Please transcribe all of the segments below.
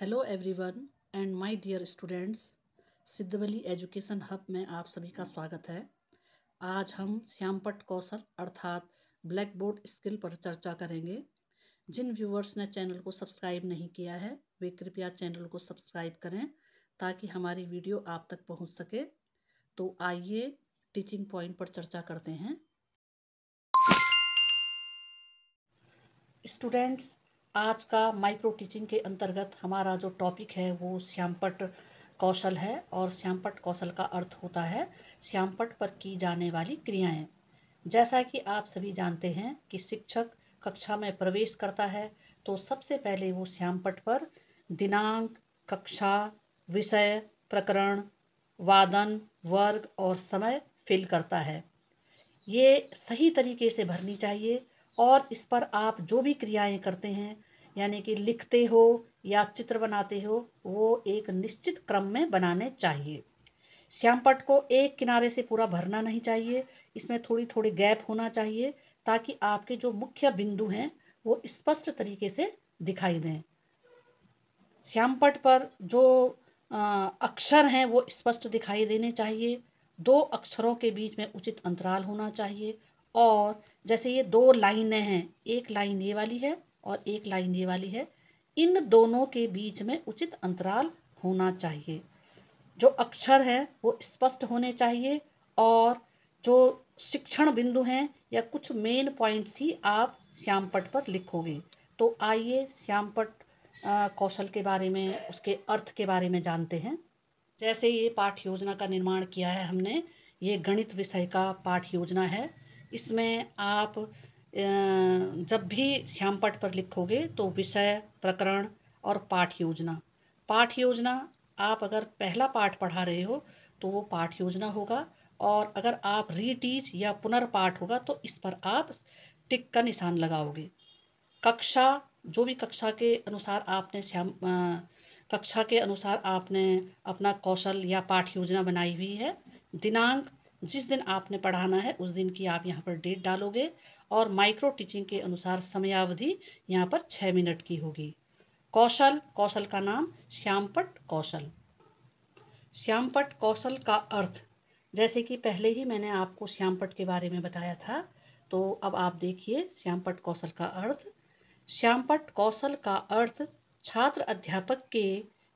Hello everyone and my dear students. Siddhavali education hub में आप सभी का स्वागत है। आज हम श्यामपट्ट कौशल अर्थात ब्लैक बोर्ड स्किल पर चर्चा करेंगे। जिन व्यूवर्स ने चैनल को सब्सक्राइब नहीं किया है वे कृपया चैनल को सब्सक्राइब करें ताकि हमारी वीडियो आप तक पहुंच सके। तो आइए टीचिंग पॉइंट पर चर्चा करते हैं। स्टूडेंट्स, आज का माइक्रो टीचिंग के अंतर्गत हमारा जो टॉपिक है वो श्यामपट्ट कौशल है और श्यामपट्ट कौशल का अर्थ होता है श्यामपट्ट पर की जाने वाली क्रियाएं। जैसा कि आप सभी जानते हैं कि शिक्षक कक्षा में प्रवेश करता है तो सबसे पहले वो श्यामपट्ट पर दिनांक, कक्षा, विषय, प्रकरण, वादन, वर्ग और समय फिल करता है। ये सही तरीके से भरनी चाहिए और इस पर आप जो भी क्रियाएं करते हैं यानी कि लिखते हो या चित्र बनाते हो वो एक निश्चित क्रम में बनाने चाहिए। श्यामपट्ट को एक किनारे से पूरा भरना नहीं चाहिए, इसमें थोड़ी थोड़ी गैप होना चाहिए ताकि आपके जो मुख्य बिंदु हैं वो स्पष्ट तरीके से दिखाई दें। श्यामपट्ट पर जो अक्षर हैं वो स्पष्ट दिखाई देने चाहिए। दो अक्षरों के बीच में उचित अंतराल होना चाहिए और जैसे ये दो लाइनें हैं, एक लाइन ये वाली है और एक लाइन ये वाली है, इन दोनों के बीच में उचित अंतराल होना चाहिए। जो अक्षर है वो स्पष्ट होने चाहिए और जो शिक्षण बिंदु हैं या कुछ मेन पॉइंट्स ही आप श्यामपट्ट पर लिखोगे। तो आइए श्यामपट्ट कौशल के बारे में, उसके अर्थ के बारे में जानते हैं। जैसे ये पाठ्य योजना का निर्माण किया है हमने, ये गणित विषय का पाठ्य योजना है। इसमें आप जब भी श्यामपट्ट पर लिखोगे तो विषय, प्रकरण और पाठ्य योजना आप अगर पहला पाठ पढ़ा रहे हो तो वो पाठ्य योजना होगा और अगर आप रीटीच या पुनर्पाठ होगा तो इस पर आप टिक का निशान लगाओगे। कक्षा, जो भी कक्षा के अनुसार आपने कक्षा के अनुसार आपने अपना कौशल या पाठ्य योजना बनाई हुई है। दिनांक, जिस दिन आपने पढ़ाना है उस दिन की आप यहाँ पर डेट डालोगे और माइक्रो टीचिंग के अनुसार समयावधि यहाँ पर 6 मिनट की होगी। कौशल का नाम श्यामपट्ट कौशल। श्यामपट्ट कौशल का अर्थ, जैसे कि पहले ही मैंने आपको श्यामपट्ट के बारे में बताया था, तो अब आप देखिए श्यामपट्ट कौशल का अर्थ। श्यामपट्ट कौशल का अर्थ छात्र अध्यापक के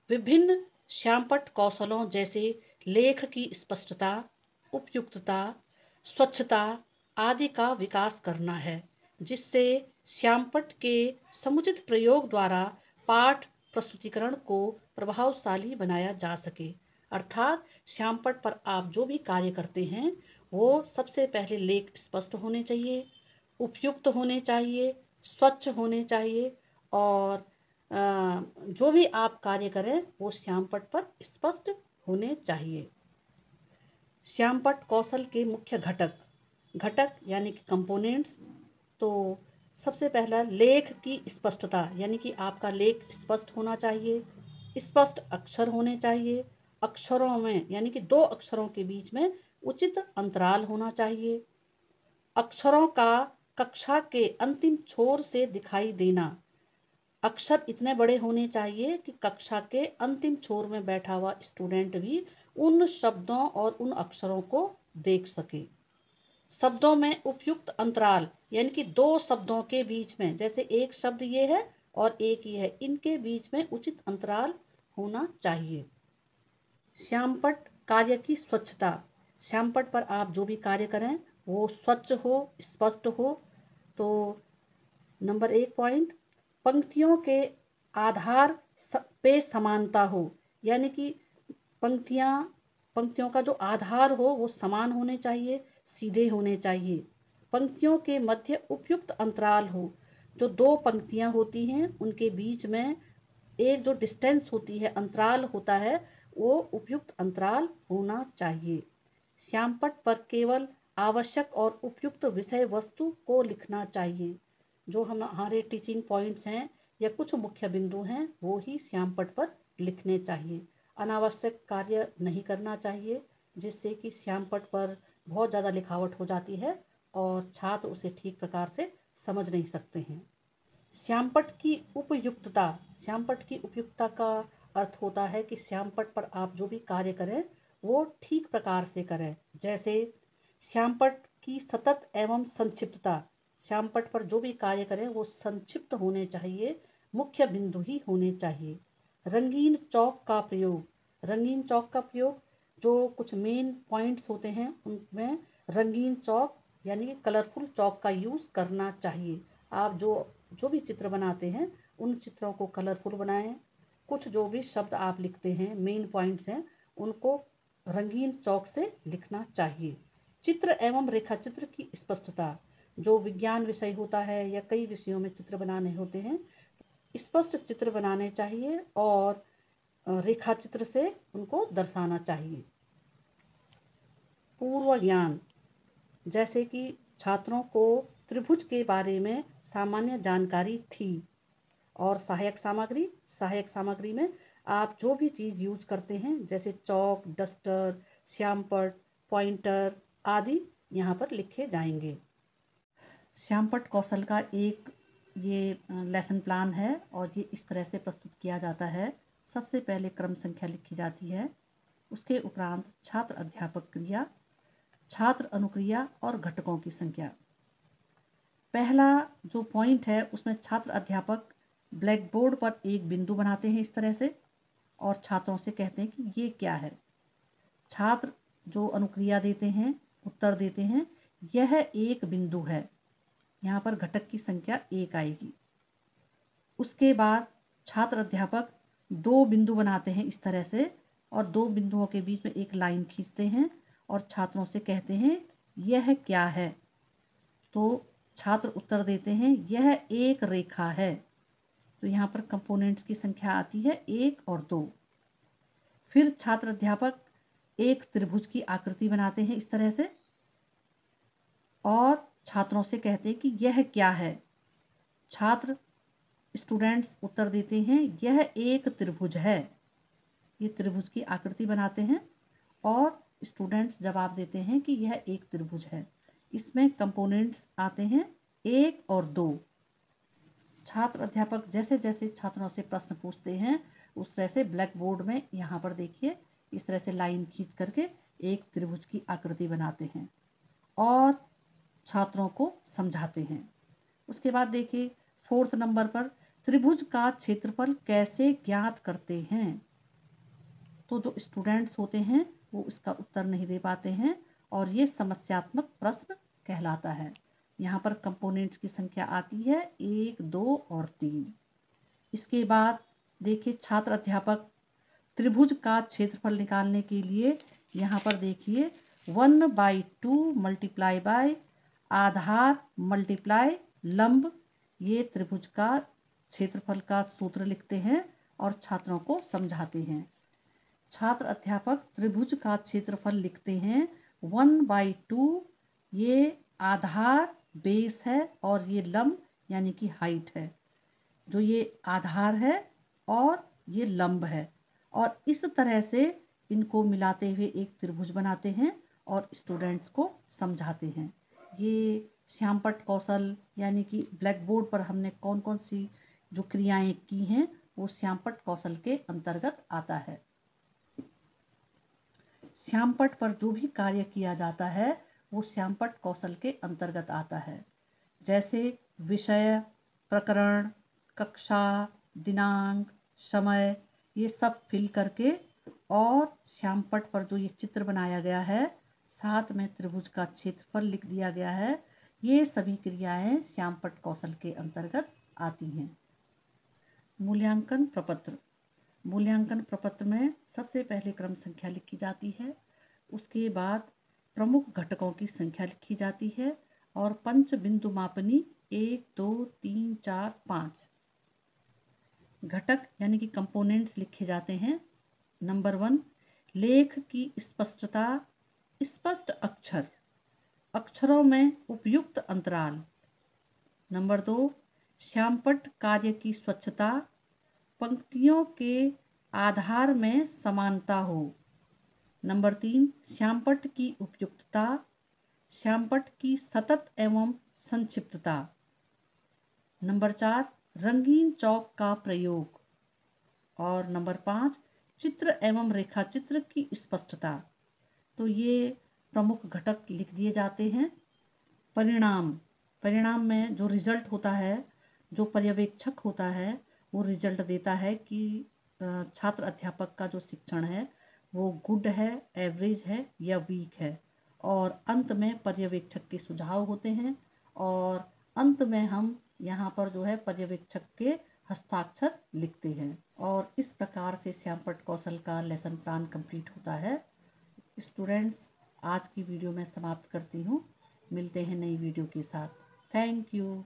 विभिन्न श्यामपट्ट कौशलों जैसे लेख की स्पष्टता, उपयुक्तता, स्वच्छता आदि का विकास करना है, जिससे श्यामपट्ट के समुचित प्रयोग द्वारा पाठ प्रस्तुतिकरण को प्रभावशाली बनाया जा सके। अर्थात श्यामपट्ट पर आप जो भी कार्य करते हैं वो सबसे पहले लेख स्पष्ट होने चाहिए, उपयुक्त होने चाहिए, स्वच्छ होने चाहिए और जो भी आप कार्य करें वो श्यामपट्ट पर स्पष्ट होने चाहिए। श्यामपट्ट कौशल के मुख्य घटक यानी कि कंपोनेंट्स, तो सबसे पहला लेख की स्पष्टता यानी कि आपका लेख स्पष्ट होना चाहिए, स्पष्ट अक्षर होने चाहिए, अक्षरों में यानी कि दो अक्षरों के बीच में उचित अंतराल होना चाहिए, अक्षरों का कक्षा के अंतिम छोर से दिखाई देना, अक्षर इतने बड़े होने चाहिए कि कक्षा के अंतिम छोर में बैठा हुआ स्टूडेंट भी उन शब्दों और उन अक्षरों को देख सके। शब्दों में उपयुक्त अंतराल यानी कि दो शब्दों के बीच में, जैसे एक शब्द ये है और एक ये है, इनके बीच में उचित अंतराल होना चाहिए। श्यामपट्ट कार्य की स्वच्छता, श्यामपट्ट पर आप जो भी कार्य करें वो स्वच्छ हो, स्पष्ट हो। तो नंबर 1 पॉइंट, पंक्तियों के आधार पे समानता हो यानी कि पंक्तियों का जो आधार हो वो समान होने चाहिए, सीधे होने चाहिए। पंक्तियों के मध्य उपयुक्त अंतराल हो, जो दो पंक्तियां होती हैं उनके बीच में एक जो डिस्टेंस होती है, अंतराल होता है, वो उपयुक्त अंतराल होना चाहिए। श्यामपट्ट पर केवल आवश्यक और उपयुक्त विषय वस्तु को लिखना चाहिए। जो हमारे टीचिंग पॉइंट्स हैं या कुछ मुख्य बिंदु हैं वो ही श्यामपट्ट पर लिखने चाहिए। अनावश्यक कार्य नहीं करना चाहिए जिससे कि श्यामपट्ट पर बहुत ज़्यादा लिखावट हो जाती है और छात्र उसे ठीक प्रकार से समझ नहीं सकते हैं। श्यामपट्ट की उपयुक्तता। श्यामपट्ट की उपयुक्तता का अर्थ होता है कि श्यामपट्ट पर आप जो भी कार्य करें वो ठीक प्रकार से करें। जैसे श्यामपट्ट की सतत एवं संक्षिप्तता। श्यामपट्ट पर जो भी कार्य करें वो संक्षिप्त होने चाहिए, मुख्य बिंदु ही होने चाहिए। रंगीन चौक का प्रयोग। रंगीन चौक का प्रयोग, जो कुछ मेन पॉइंट्स होते हैं उनमें रंगीन चौक यानी कि कलरफुल चौक का यूज़ करना चाहिए। आप जो भी चित्र बनाते हैं उन चित्रों को कलरफुल बनाएं। कुछ जो भी शब्द आप लिखते हैं, मेन पॉइंट्स हैं, उनको रंगीन चौक से लिखना चाहिए। चित्र एवं रेखाचित्र की स्पष्टता। जो विज्ञान विषय होता है या कई विषयों में चित्र बनाने होते हैं, स्पष्ट चित्र बनाने चाहिए और रेखाचित्र से उनको दर्शाना चाहिए। पूर्व ज्ञान, जैसे कि छात्रों को त्रिभुज के बारे में सामान्य जानकारी थी। और सहायक सामग्री में आप जो भी चीज़ यूज करते हैं जैसे चौक, डस्टर, श्यामपट्ट, पॉइंटर आदि यहाँ पर लिखे जाएंगे। श्यामपट्ट कौशल का एक ये लेसन प्लान है और ये इस तरह से प्रस्तुत किया जाता है। सबसे पहले क्रम संख्या लिखी जाती है, उसके उपरांत छात्र अध्यापक क्रिया, छात्र अनुक्रिया और घटकों की संख्या। पहला जो पॉइंट है उसमें छात्र अध्यापक ब्लैक बोर्ड पर एक बिंदु बनाते हैं इस तरह से और छात्रों से कहते हैं कि ये क्या है। छात्र जो अनुक्रिया देते हैं, उत्तर देते हैं, यह एक बिंदु है। यहाँ पर घटक की संख्या 1 आएगी। उसके बाद छात्र अध्यापक 2 बिंदु बनाते हैं इस तरह से और 2 बिंदुओं के बीच में एक लाइन खींचते हैं और छात्रों से कहते हैं यह क्या है। तो छात्र उत्तर देते हैं यह एक रेखा है। तो यहाँ पर कंपोनेंट्स की संख्या आती है 1 और 2। फिर छात्र अध्यापक एक त्रिभुज की आकृति बनाते हैं इस तरह से और छात्रों से कहते हैं कि यह क्या है। स्टूडेंट्स उत्तर देते हैं यह एक त्रिभुज है। ये त्रिभुज की आकृति बनाते हैं और स्टूडेंट्स जवाब देते हैं कि यह एक त्रिभुज है। इसमें कंपोनेंट्स आते हैं 1 और 2। छात्र अध्यापक जैसे जैसे छात्रों से प्रश्न पूछते हैं उस तरह से ब्लैक बोर्ड में यहाँ पर देखिए इस तरह से लाइन खींच करके एक त्रिभुज की आकृति बनाते हैं और छात्रों को समझाते हैं। उसके बाद देखिए 4th नंबर पर त्रिभुज का क्षेत्रफल कैसे ज्ञात करते हैं। तो जो स्टूडेंट्स होते हैं वो इसका उत्तर नहीं दे पाते हैं और ये समस्यात्मक प्रश्न कहलाता है। यहाँ पर कंपोनेंट्स की संख्या आती है 1, 2 और 3। इसके बाद देखिए छात्र अध्यापक त्रिभुज का क्षेत्रफल निकालने के लिए यहाँ पर देखिए 1/2 मल्टीप्लाई बाय आधार मल्टीप्लाई लंब, ये त्रिभुज का क्षेत्रफल का सूत्र लिखते हैं और छात्रों को समझाते हैं। छात्र अध्यापक त्रिभुज का क्षेत्रफल लिखते हैं 1/2, ये आधार बेस है और ये लंब यानी कि हाइट है। जो ये आधार है और ये लंब है और इस तरह से इनको मिलाते हुए एक त्रिभुज बनाते हैं और स्टूडेंट्स को समझाते हैं। ये श्यामपट्ट कौशल यानी कि ब्लैक बोर्ड पर हमने कौन कौन सी जो क्रियाएं की हैं वो श्यामपट्ट कौशल के अंतर्गत आता है। श्यामपट्ट पर जो भी कार्य किया जाता है वो श्यामपट्ट कौशल के अंतर्गत आता है। जैसे विषय, प्रकरण, कक्षा, दिनांक, समय, ये सब फिल करके और श्यामपट्ट पर जो ये चित्र बनाया गया है साथ में त्रिभुज का क्षेत्रफल लिख दिया गया है, ये सभी क्रियाएं श्यामपट्ट कौशल के अंतर्गत आती हैं। मूल्यांकन प्रपत्र। मूल्यांकन प्रपत्र में सबसे पहले क्रम संख्या लिखी जाती है, उसके बाद प्रमुख घटकों की संख्या लिखी जाती है और पंच बिंदु मापनी 1, 2, 3, 4, 5 घटक यानी कि कंपोनेंट्स लिखे जाते हैं। नंबर 1 लेख की स्पष्टता, स्पष्ट अक्षर, अक्षरों में उपयुक्त अंतराल। नंबर 2 श्यामपट्ट कार्य की स्वच्छता, पंक्तियों के आधार में समानता हो। नंबर 3 श्यामपट्ट की उपयुक्तता, श्यामपट्ट की सतत एवं संक्षिप्तता। नंबर 4 रंगीन चौक का प्रयोग। और नंबर 5, चित्र एवं रेखा चित्र की स्पष्टता। तो ये प्रमुख घटक लिख दिए जाते हैं। परिणाम में जो रिजल्ट होता है, जो पर्यवेक्षक होता है, वो रिजल्ट देता है कि छात्र अध्यापक का जो शिक्षण है वो गुड है, एवरेज है या वीक है। और अंत में पर्यवेक्षक के सुझाव होते हैं और अंत में हम यहाँ पर जो है पर्यवेक्षक के हस्ताक्षर लिखते हैं। और इस प्रकार से श्यामपट्ट कौशल का लेसन प्लान कंप्लीट होता है। स्टूडेंट्स, आज की वीडियो मैं समाप्त करती हूँ। मिलते हैं नई वीडियो के साथ। Thank you.